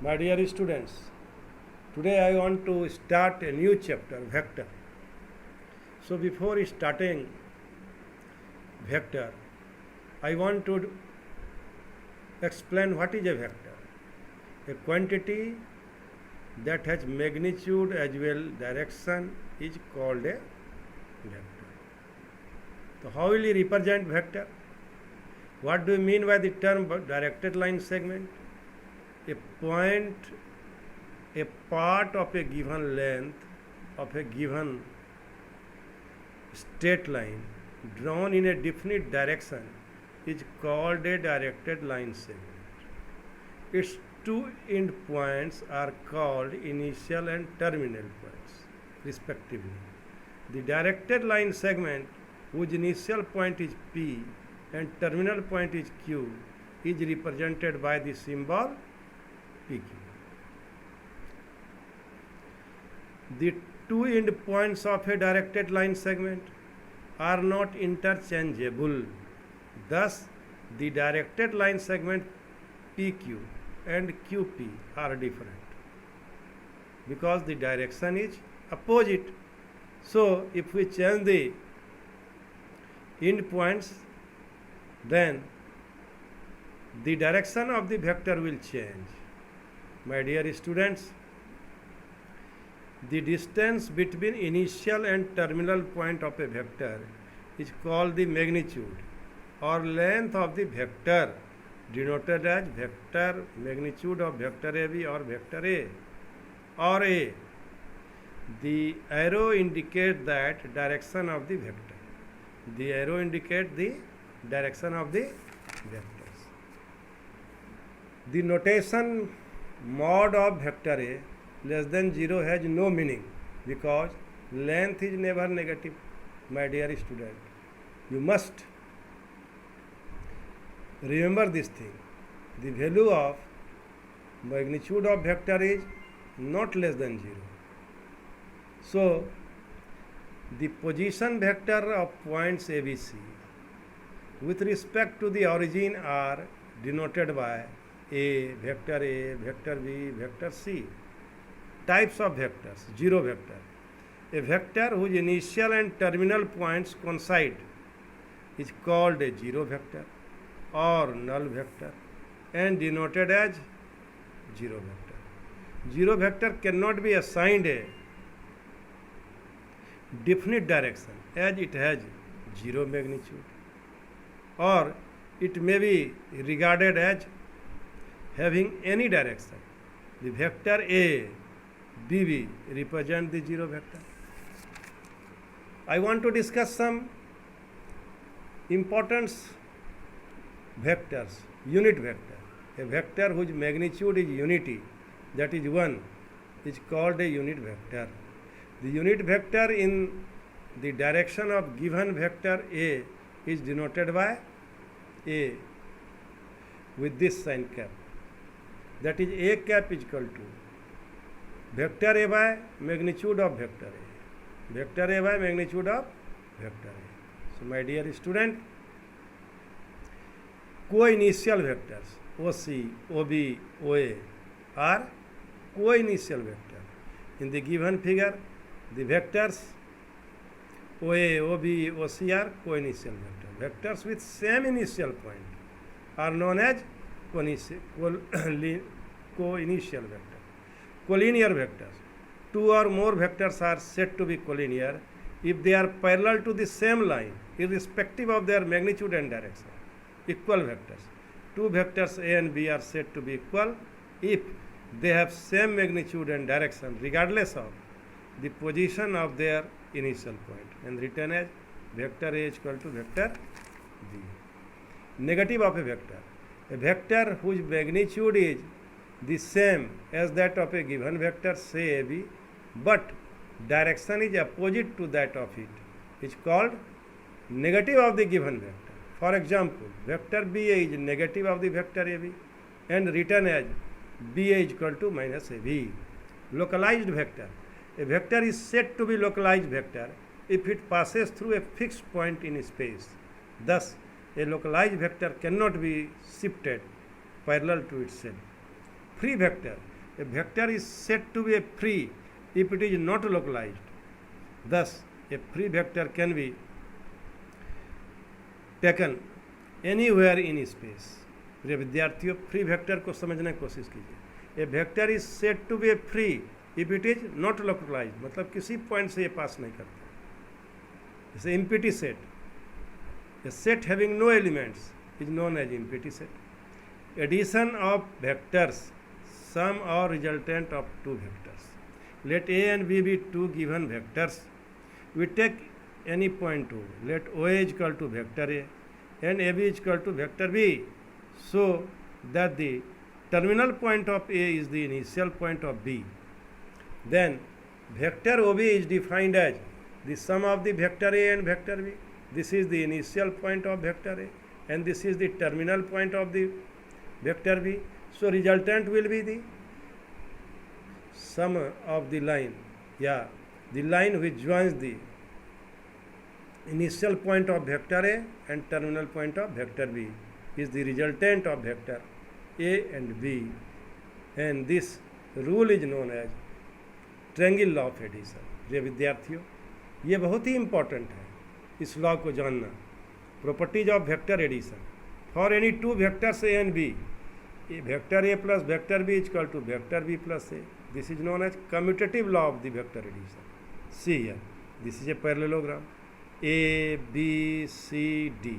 My dear students, today I want to start a new chapter, vector. So before starting vector, I want to explain what is a vector. A quantity that has magnitude as well direction is called a vector. So how will you represent vector? What do you mean by the term directed line segment? A point, a part of a given length of a given straight line drawn in a definite direction is called a directed line segment. Its two end points are called initial and terminal points, respectively. The directed line segment, whose initial point is P and terminal point is Q, is represented by the symbol PQ. The two end points of a directed line segment are not interchangeable. Thus, the directed line segment PQ and QP are different because the direction is opposite. So, if we change the end points, then the direction of the vector will change. My dear students, the distance between initial and terminal point of a vector is called the magnitude or length of the vector, denoted as vector magnitude of vector AB or vector A or A. The arrow indicates that direction of the vector. The arrow indicates the direction of the vectors. The notation mod of vector A less than 0 has no meaning because length is never negative. My dear student, you must remember this thing. The value of magnitude of vector is not less than 0. So, the position vector of points ABC with respect to the origin are denoted by A, vector B, vector C. Types of vectors. Zero vector. A vector whose initial and terminal points coincide is called a zero vector or null vector and denoted as zero vector. Zero vector cannot be assigned a definite direction as it has zero magnitude, or it may be regarded as having any direction. The vector A, BB represent the zero vector. I want to discuss some important vectors. Unit vector. A vector whose magnitude is unity, that is 1, is called a unit vector. The unit vector in the direction of given vector A is denoted by A with this sign cap. That is A cap is equal to vector A by magnitude of vector A. Vector A by magnitude of vector A. So, my dear student, co-initial vectors OC, OB, OA are co-initial vector. In the given figure, the vectors OA, OB, OC are co-initial vector. Vectors with same initial point are known as co-initial vector. Collinear vectors. Two or more vectors are said to be collinear if they are parallel to the same line, irrespective of their magnitude and direction. Equal vectors. Two vectors A and B are said to be equal if they have same magnitude and direction, regardless of the position of their initial point, and written as vector A is equal to vector B. Negative of a vector. A vector whose magnitude is the same as that of a given vector, say AB, but direction is opposite to that of it, is called negative of the given vector. For example, vector BA is negative of the vector AB and written as BA is equal to minus AB. Localized vector. A vector is said to be localized vector if it passes through a fixed point in space. Thus, a localized vector cannot be shifted parallel to itself. Free vector. A vector is said to be a free if it is not localized. Thus, a free vector can be taken anywhere in space. प्रिय विद्यार्थियों, free vector को समझने की कोशिश कीजिए. A vector is said to be a free if it is not localize, मतलब किसी point से ये पास नहीं करता. जैसे empty set, a set having no elements is known as empty set. Addition of vectors sum और resultant of two vectors. Let A and B two given vectors. We take any point O. Let OA is equal to vector A and AB is equal to vector B, so that the terminal point of A is the initial point of B. Then vector OB is defined as the sum of the vector A and vector B. This is the initial point of vector A and this is the terminal point of the vector B. So resultant will be the sum of the line, the line which joins the initial point of vector A and terminal point of vector B is the resultant of vector A and B, and this rule is known as triangle law of addition. ये विद्यार्थियों, ये बहुत ही important है इस law को जानना. Properties of vector addition for any two vectors A and B. Vector A plus vector B is equal to vector B plus A. This is known as commutative law of the vector addition. See here, this is a parallelogram. A, B, C, D.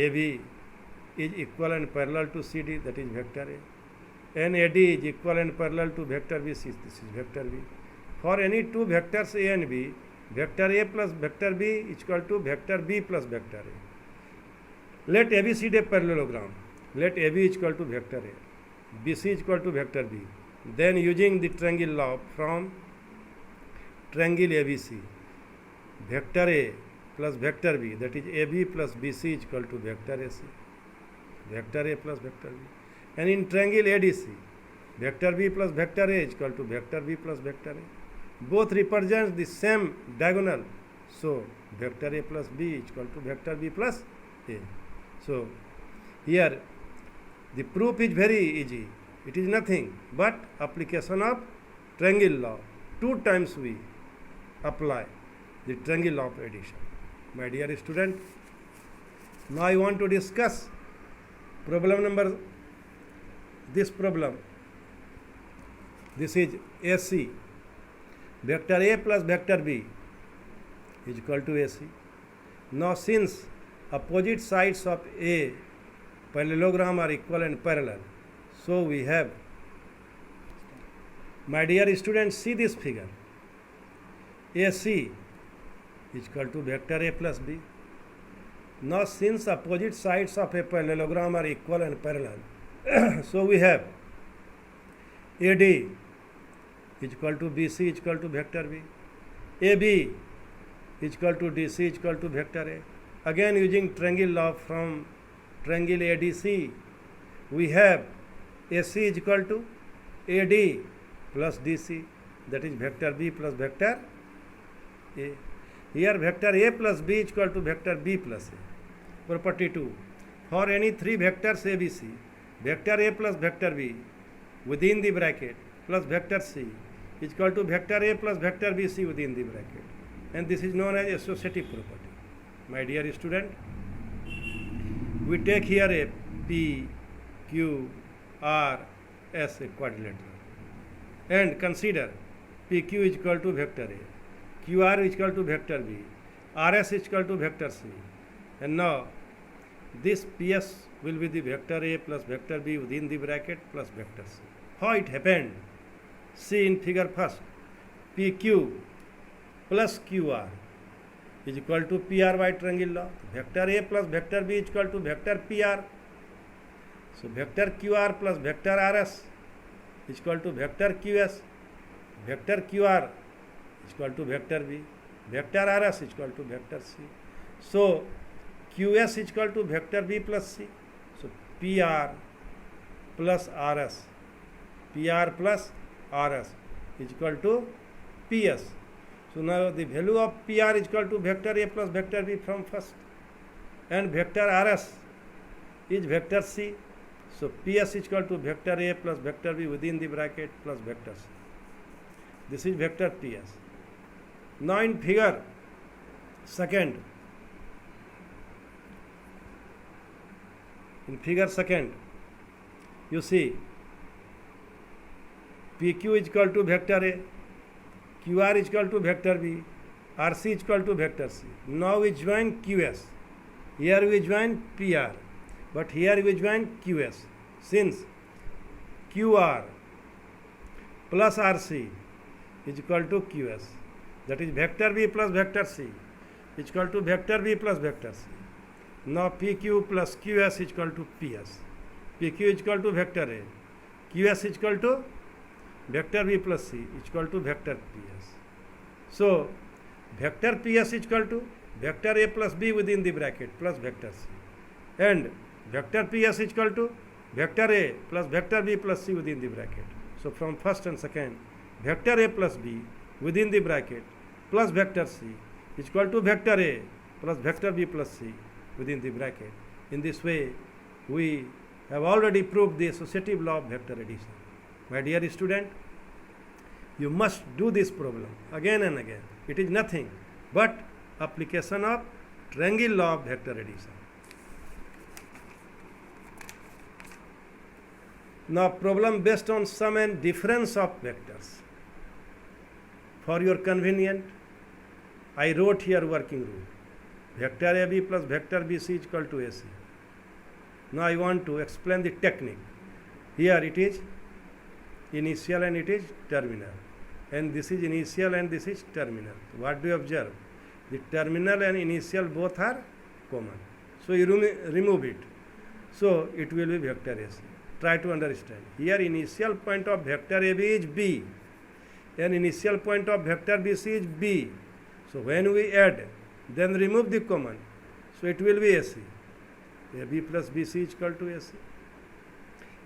AB is equal and parallel to CD, that is vector A. And AD is equal and parallel to vector B, this is vector B. For any two vectors A and B, vector A plus vector B is equal to vector B plus vector A. Let ABC be a parallelogram. Let AB is equal to vector A. BC is equal to vector B. Then using the triangle law from triangle ABC, vector A plus vector B, that is AB plus BC is equal to vector AC, vector A plus vector B. And in triangle ADC, vector B plus vector A is equal to vector B plus vector A. Both represents the same diagonal, so vector A plus B is equal to vector B plus A. So here the proof is very easy. It is nothing but application of triangle law. 2 times we apply the triangle law of addition. My dear student, now I want to discuss problem number, this problem. This is AC. Vector A plus vector B is equal to AC. Now since opposite sides of A parallelogram are equal and parallel, so we have, my dear students, see this figure. AC is equal to vector A plus B. Now since opposite sides of a parallelogram are equal and parallel, so we have AD is equal to BC is equal to vector B. AB is equal to DC is equal to vector A. Again using triangle law from triangle ADC, we have AC is equal to AD plus DC, that is vector B plus vector A. Here vector A plus B is equal to vector B plus A. Property 2. For any 3 vectors ABC, vector A plus vector B within the bracket plus vector C is equal to vector A plus vector BC within the bracket. And this is known as associative property. My dear student, we take here a P, Q, R, S, a quadrilateral. And consider PQ is equal to vector A. QR is equal to vector B, RS is equal to vector C, and now this PS will be the vector A plus vector B within the bracket plus vector C. How it happened? See in figure first. PQ plus QR is equal to PR by triangle law. Vector A plus vector B is equal to vector PR. So vector QR plus vector RS is equal to vector QS. Vector QR is equal to vector B, vector RS is equal to vector C. So QS is equal to vector B plus C. So PR plus RS, PR plus RS is equal to PS. So now the value of PR is equal to vector A plus vector B from first, and vector RS is vector C So PS is equal to vector A plus vector B within the bracket plus vector C. This is vector PS. Now in figure second, you see PQ is equal to vector A, QR is equal to vector B, RC is equal to vector C. Now we join QS. Here we join PR, but here we join QS. Since QR plus RC is equal to QS, that is vector B plus vector C is equal to vector B plus vector C. Now PQ plus QS is equal to PS. PQ is equal to vector A. QS is equal to vector B plus C is equal to vector PS. So vector PS is equal to vector A plus B within the bracket plus vector C, and vector PS is equal to vector A plus vector B plus C within the bracket. So from first and second, vector A plus B within the bracket plus vector C is equal to vector A plus vector B plus C within the bracket. In this way, we have already proved the associative law of vector addition. My dear student, you must do this problem again and again. It is nothing but application of triangle law of vector addition. Now problem based on sum and difference of vectors. For your convenience, I wrote here working rule. Vector AB plus vector BC is equal to AC. Now I want to explain the technique. Here it is initial and it is terminal. And this is initial and this is terminal. What do you observe? The terminal and initial both are common. So you remove it. So it will be vector AC. Try to understand. Here initial point of vector AB is B and initial point of vector BC is B. So when we add, then remove the common. So it will be AC. AB plus BC is equal to AC.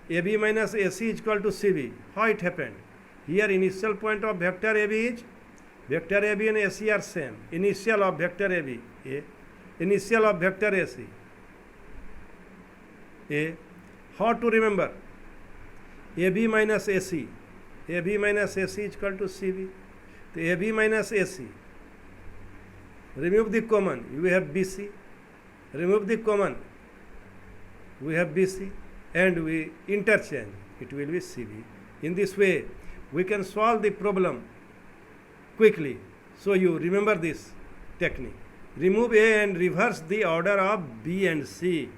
AB minus AC is equal to CB. How it happened? Here initial point of vector AB is, vector AB and AC are same. Initial of vector AB, A. Initial of vector AC, A. How to remember? AB minus AC. AB minus AC is equal to CB. So AB minus AC. Remove the common, you have BC. Remove the common, we have BC. And we interchange, it will be CB. In this way, we can solve the problem quickly. So you remember this technique. Remove A and reverse the order of B and C.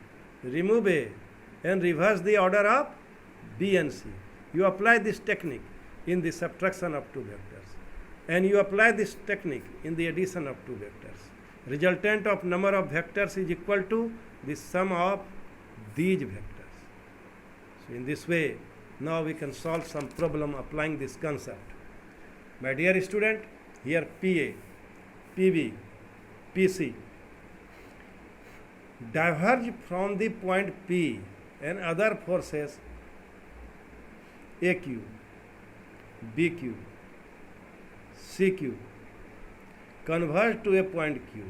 Remove A and reverse the order of B and C. You apply this technique in the subtraction of two vectors. And you apply this technique in the addition of two vectors. Resultant of number of vectors is equal to the sum of these vectors. So in this way, now we can solve some problem applying this concept. My dear student, here PA, PB, PC diverge from the point P and other forces AQ, BQ, CQ converge to a point Q,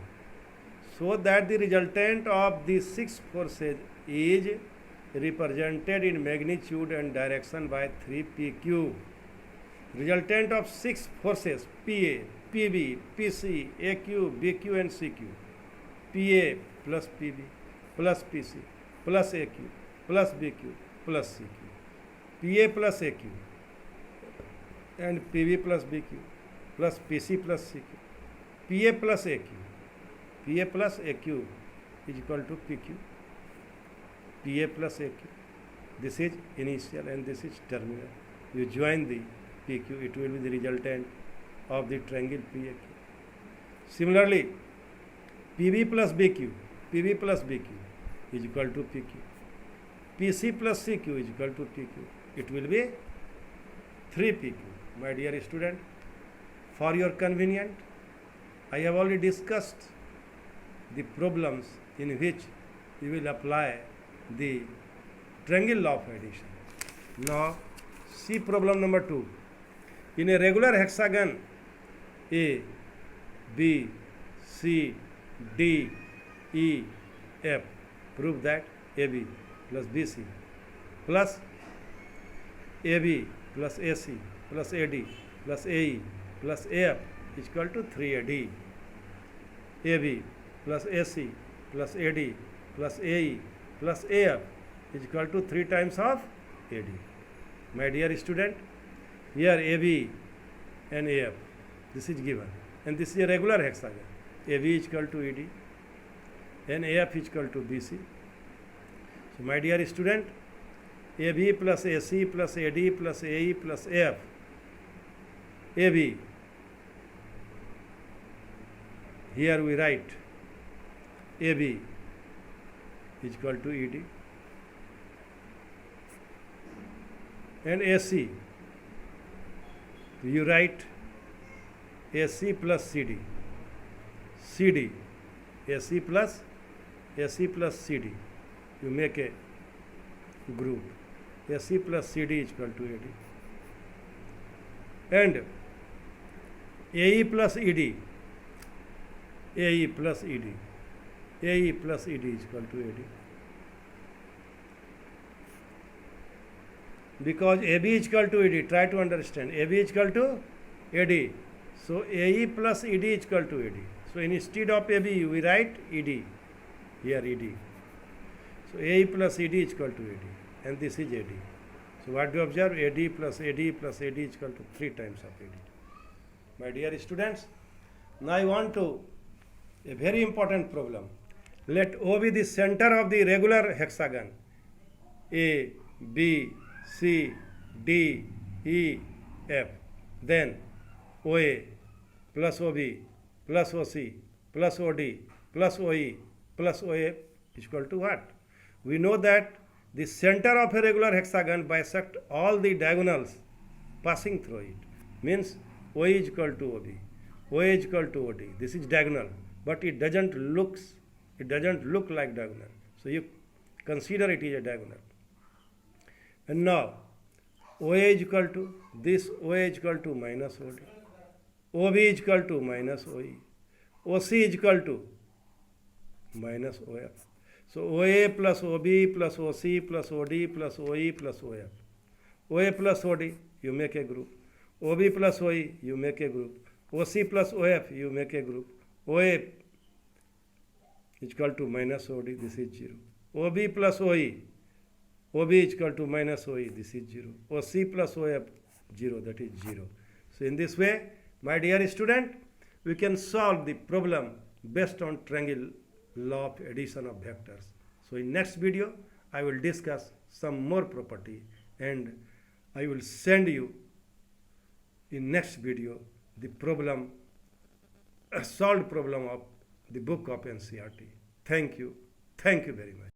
so that the resultant of these six forces is represented in magnitude and direction by 3PQ. Resultant of six forces PA, PB, PC, AQ, BQ and CQ. PA plus PB plus PC plus AQ plus BQ plus CQ. PA plus AQ and PB plus BQ plus PC plus CQ. PA plus AQ. PA plus AQ is equal to PQ. PA plus AQ. This is initial and this is terminal. You join the PQ, it will be the resultant of the triangle PAQ. Similarly, PB plus BQ, PB plus BQ is equal to PQ. PC plus CQ is equal to PQ. It will be 3PQ. My dear student, for your convenience, I have already discussed the problems in which you will apply the triangle law of addition. Now, see problem number 2. In a regular hexagon A, B, C, D, E, F, prove that AB plus BC plus AB plus AC plus AD plus AE plus AF is equal to 3AD. AB plus AC plus AD plus AE plus AF is equal to 3 times of AD. My dear student, here AB and AF, this is given, and this is a regular hexagon. AB is equal to ED and AF is equal to BC. So my dear student, AB plus AC plus AD plus AE plus AF, AB, here we write AB is equal to ED and AC, you write AC plus CD, CD, AC plus CD, you make a group, AC plus CD is equal to AD, and AE plus ED, AE plus ED, AE plus ED is equal to AD. Because AB is equal to ED, try to understand, AB is equal to AD, so AE plus ED is equal to AD. So instead of AB, we write ED, here ED. So AE plus ED is equal to AD, and this is AD. So what do you observe? AD plus AD plus AD is equal to 3 times of AD. My dear students, now I want to, a very important problem. Let O be the center of the regular hexagon. A, B, C, D, E, F. Then OA plus OB plus OC plus OD plus OE plus OA is equal to what? We know that the center of a regular hexagon bisects all the diagonals passing through it. Means OE is equal to OB, OA is equal to OD. This is diagonal, but it doesn't look like diagonal. So you consider it is a diagonal. And now OA is equal to this, OA is equal to minus OD, OB is equal to minus OE, OC is equal to minus OF. So OA plus OB plus OC plus OD plus OE plus OF. OA plus OD, you make a group. OB plus OE, you make a group. OC plus OF, you make a group. OA is equal to minus OD, this is 0. OB plus OE, OB is equal to minus OE, this is 0. OC plus OF, 0, that is 0. So in this way, my dear student, we can solve the problem based on triangle law of addition of vectors. So in next video, I will discuss some more property, and I will send you in next video the problem, solved problem of the book of NCERT. Thank you very much.